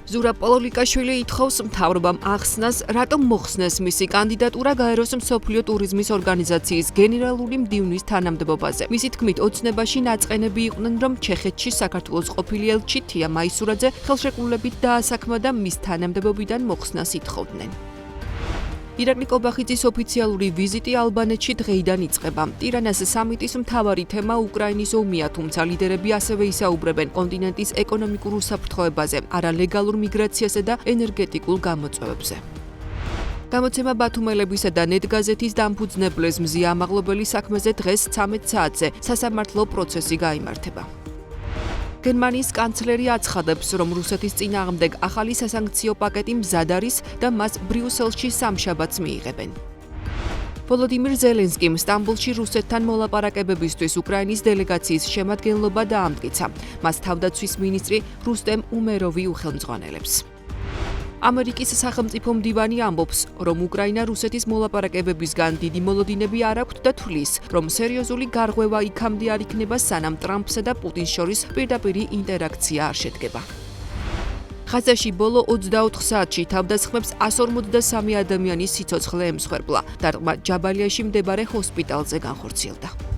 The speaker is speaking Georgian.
ზურაბ პოლოლიკაშვილი ითხოვს მთავრობამ ახსნას, რატომ მოხსნეს მისი კანდიდატურა გაეროს მსოფლიო ტურიზმის ორგანიზაციის გენერალური მდივნის თანამდებობაზე. მისი თქმით, ოცნებაში ნაწყენები იყვნენ, რომ ჩეხეთში საქართველოს ყოფილი ელჩი თია მაისურაძე ხელშეკრულებით დაასაქმა და მის თანამდებობიდან მოხსნას ითხოვდნენ. ირაკლი კობახიძის ოფიციალური ვიზიტი ალბანეთში დღეიდან იწყება. ტირანას სამიტის მთავარი თემა უკრაინის ომია, თუმცა ლიდერები ასევე ისაუბრებენ კონტინენტის ეკონომიკურ უსაფრთხოებაზე, არალეგალურ მიგრაციასა და ენერგეტიკულ გამოწვევებზე. გამოცემა ბათუმელებისა და ნეტგაზეთის დამფუძნებლეს მზია ამაღლობელი საქმეზე დღეს 13 საათზე სასამართლო პროცესი გაიმართება. გერმანიის კანცლერი აცხადებს, რომ რუსეთის წინააღმდეგ ახალი სასანქციო პაკეტი მზად არის და მას ბრიუსელში სამშაბათს მიიღებენ. ვოლოდიმირ ზელენსკიმ სტამბოლში რუსეთთან მოლაპარაკებებისთვის უკრაინის დელეგაციის შემადგენლობა დაამტკიცა. მას თავდაცვის მინისტრი რუსტემ უმეროვი უხელმძღვანელებს. ამერიკის სახელმწიფო მდივანი ამბობს, რომ უკრაინა რუსეთის მოლაპარაკებებისგან დიდი მოლოდინები არ აქვთ და თვლის, რომ სერიოზული გარღვევა იქამდე არ იქნება, სანამ ტრამპსა და პუტინს შორის პირდაპირი ინტერაქცია არ შედგება. ღაზაში ბოლო 24 საათში თავდასხმებს 153 ადამიანის სიცოცხლე ემსხვერპლა. დარტყმა ჯაბალიაში მდებარე ჰოსპიტალზე განხორციელდა.